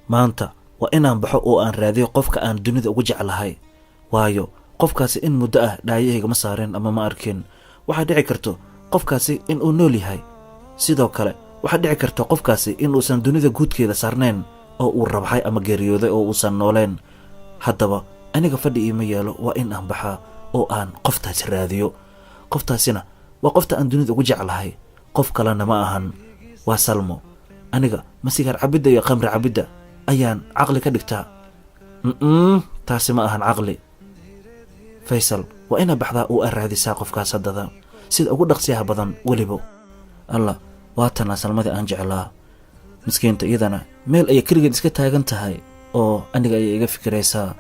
maanta waa inaan baxo oo aan raadiyo qofka aan dunida ugu jeclahay, waayo qofkaasi in muddo ah dhaayahayga ma saareen ama ma arkin. waxaa dhici karto qofkaasi inuu nool yahay, sidoo kale waxaa dhici karta qofkaasi inuusan dunida guudkeeda saarnayn oo uu rabxay ama geeriyooday oo uusan nooleen. haddaba aniga fadhi iima yeelo, waa in aan baxaa oo aan qoftaasi raadiyo. qoftaasina waa qofta aan dunida ugu jeclahay, qof kalena ma ahan, waa Salmo. aniga ma sigaar cabidda iyo khamri cabidda ayaan caqli ka dhigtaa? taasi ma ahan caqli. Faysal, waa inaa baxdaa oo aad raadisaa qofkaas haddada sida ugu dhaqsiyaha badan weliba. alla, waatanaa Salmadii aan jeclaa. miskiinta iyadana meel ayay keligeed iska taagan tahay oo aniga ayay iga fikiraysaa.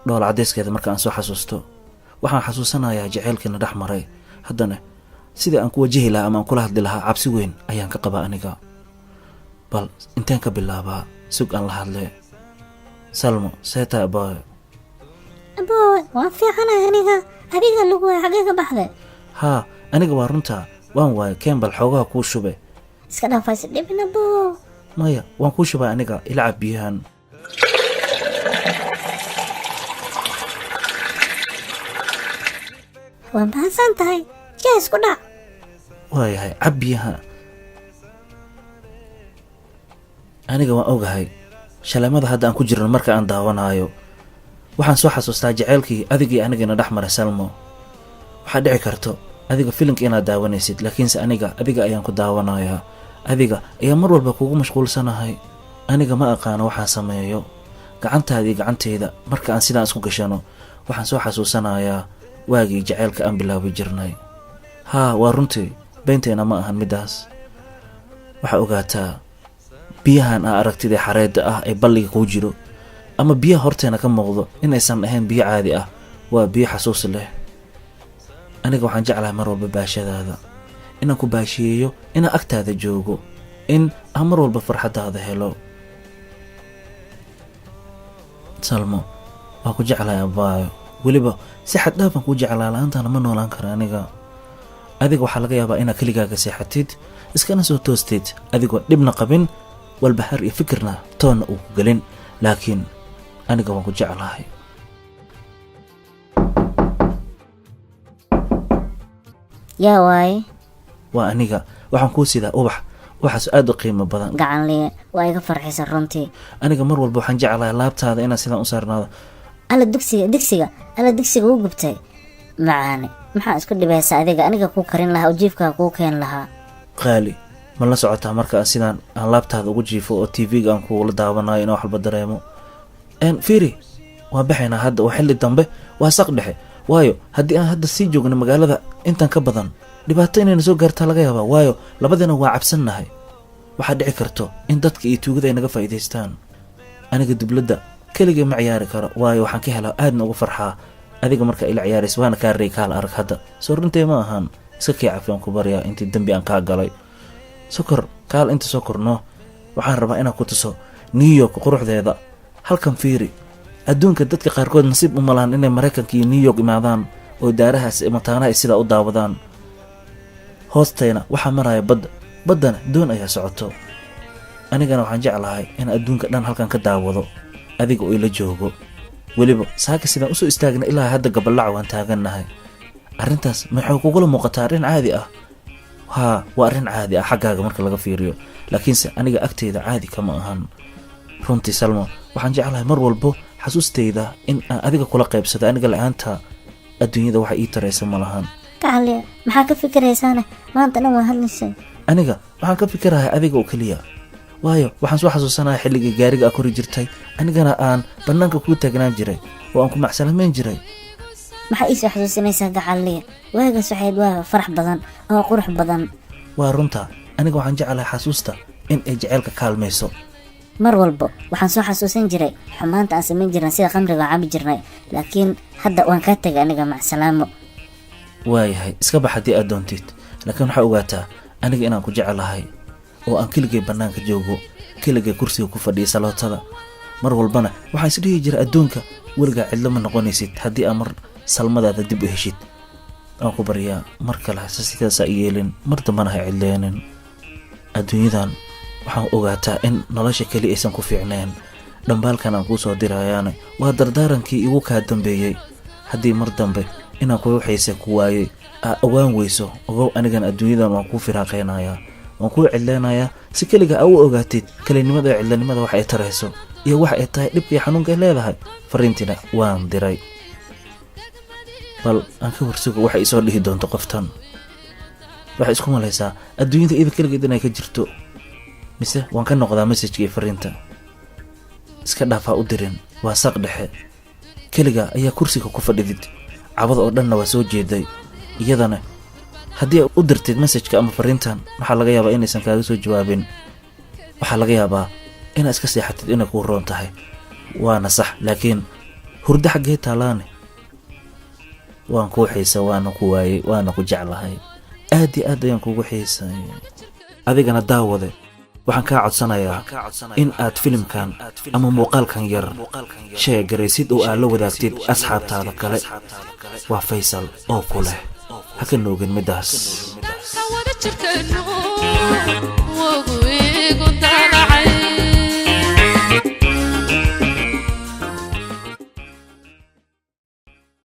dhoola caddeyskeeda marka aan soo xasuusto, waxaan xasuusanayaa jaceylkiina dhex maray. haddana sidii aan ku wajihi lahaa ama aan kula hadli lahaa cabsi weyn ayaan ka qabaa aniga. bal inteen ka bilaabaa? sug aan la hadle. Salmo, seetaa abaayo? aboowe, waan fiicanahay aniga. adiga lagu waaya xaggee ka baxday? haa, aniga waa runtaa, waan waaye. keen bal xoogaha kuu shube. iska dhaafaysa dhibin aboo. maya, waan kuu shubaa aniga. ila cab biyahan. waa mahadsan tahay. jee isku dhac. waayahay, cab biyaha. aniga waan ogahay shaleemada hadda aan ku jirno marka aan daawanaayo. waxaan soo xasuustaa jaceylkii adigii anigana dhex maray Salmo. waxaa dhici karto adiga filimka inaad daawanaysid, laakiinse adiga ayaan ku daawanayaa. adiga ayaa mar walba kugu mashquulsanahay. aniga ma aqaano waxaan sameeyo. gacantaadii gacanteyda marka aan sidaan isku gashano, waxaan soo xasuusanayaa waagii jaceylka aan bilaabi jirnay. haa, waa runtii, beenteyna ma ahan middaas. waxaa ogaataa biyahan aa aragtida xareedda ah ee balliga kuu jiro ama biyaha horteena ka muuqdo inaysan ahayn biyo caadi ah, waa biyo xasuus leh. aniga waxaan jeclahay mar walba baashadaada, inaan ku baashiyeeyo, inaan agtaada joogo, in aan mar walba farxaddaada helo. Salmo, waa ku jeclahay abaayo, weliba si xad dhaafan kuu jeclaa, la-aantaana ma noolaan kara aniga. adiga waxaa laga yaabaa inaad keligaaga seexatid, iskana soo toostid adigoo dhibna qabin, walbahar iyo fikirna toonna uu ku gelin, laakiin aniga waan ku jeclahay. yaa waaye? waa aniga. waxaan kuu sidaa ubax, waxaas aad u qiimo badan. gacan liye, waa iga farxisa runtii. aniga mar walba waxaan jeclahay laabtaada inaan sidaan u saarnaado. alla digsiga u gubtay. macaane, maxaa isku dhibaysa adiga? aniga kuu karin lahaa oo jiifkaa kuu keen lahaa. qaali, ma la socotaa marka sidaan aan laabtaada ugu jiifo oo tv-ga aan kugula daawanayo inaan wax walba dareemo? fiiri, waa baxaynaa hadda, waa xilli dambe, waa saq dhexe. waayo haddii aan hadda sii joogno magaalada intan ka badan, dhibaato inayna soo gaartaa laga yaabaa, waayo labadina waa cabsannahay. waxaa dhici karto in dadka iyo tuugada ay naga faa'iidaystaan. aniga dubladda keligay ma ciyaari karo, waayo waxaan ka helaa aadna uga farxaa adiga marka ila ciyaaraysa. waana kaa rey kaal arag hadda, soo runtee ma ahaan. iska kii cafiyaan ku baryaa intii dembi aan kaa galay. sokor kaal inta soo korno, waxaan rabaa inaan ku tuso New York quruxdeeda. halkan fiiri, adduunka dadka qaarkood nasiib u malaan inay Maraykanka iyo New York imaadaan oo daarahaas mataanaha ay sidaa u daawadaan. hoostayna waxaa maraya baddana doon ayaa socoto. anigana waxaan jeclahay in adduunka dhan halkan ka daawado adiga oo ila joogo. weliba saaka sidaan usoo istaagna ilaa hadda gabalac waan taagannahay. arrintaas maxay kugula muuqataa arrin caadi ah? haa, waa arrin caadi ah xaggaaga marka laga fiiriyo, laakiinse aniga agteyda caadi kama ahan. runtii Salmo, waxaan jeclahay mar walbo xasuusteyda in aan adiga kula qaybsado. aniga la-aanta adduunyada waxa ii taraysa ma lahan. gacaliya, maxaa ka fikiraysaane? maanta dhan waa hadlaysay. aniga waxaan ka fikirahay adiga oo keliya, waayo waxaan soo xasuusanahay xilligii gaariga aa kori jirtay, anigana aan bannaanka kuu taagnaan jiray oo aan ku macsalameyn jiray. maxaa iisoo xasuusinaysaa gacaliya? waagaas waxayd waa farax badan oo qurux badan. waa runta, aniga waxaan jeclahay xasuusta in ay jaceylka kaalmayso. mar walba waxaan soo xasuusan jiray xumaanta aan samayn jirnay, sida khamriga cabi jirnay, laakiin hadda waan kaa tegay aniga. macsalaamo. waayahay, iska bax haddii aad doontid, laakiin waxaa ogaataa aniga inaan ku jecelahay oo aan keligay bannaanka joogo, keligay kursiga ku fadhiya salootada. mar walbana waxaan isdhihi jiray adduunka weligaa cidlo ma noqonaysid haddii aa mar salmadaada dib u heshid. aan ku baryaa mar kale hase sidaasaa i yeelin, mar dambana ha cidleenin. adduunyadan waxaan ogaataa in nolosha keli aysan ku fiicneen. dhambaalkan aan kuu soo dirayaana waa dardaarankii igu kaa dambeeyey. haddii mar dambe inaan kugu xiise ku waayey aa ogaan weyso, ogow anigan adduunyadan waan kuu firaaqeynayaa, waan kuu cidleynayaa si keliga aa u ogaatid kelinimada iyo cidlanimada wax ay tarayso iyo wax ay tahay dhibkii xanuunka ay leedahay. fariintiina waan diray, bal aan ka warsugo waxay isoo dhihi doonto qoftan. waxay isku malaysaa adduunyada ida keligeed inay ka jirto, mise waan ka noqdaa messajka iyo fariinta. iska dhaafaa u dirin, waa saq dhexe, keliga ayaa kursiga ku fadhidid, cabada oo dhanna waa soo jeeday. iyadana haddii u dirtid messajka ama fariintan waxaa laga yaabaa inaysan kaaga soo jawaabin. waxaa laga yaabaa inaad iska seexatid inay kuu roon tahay, waana sax, laakiin hurdo xaggee taalaane. waan kuu xiisa, waana ku waayey, waana ku jeclahay, aad iyo aad ayaan kugu xiisay. adigana daawade, waxaan kaa codsanayaa in aad filimkan ama muuqaalkan yar sheegaraysid oo aad la wadaagtid asxaabtaada kale. waa Faysal oo ku leh ha ka noogin midaas.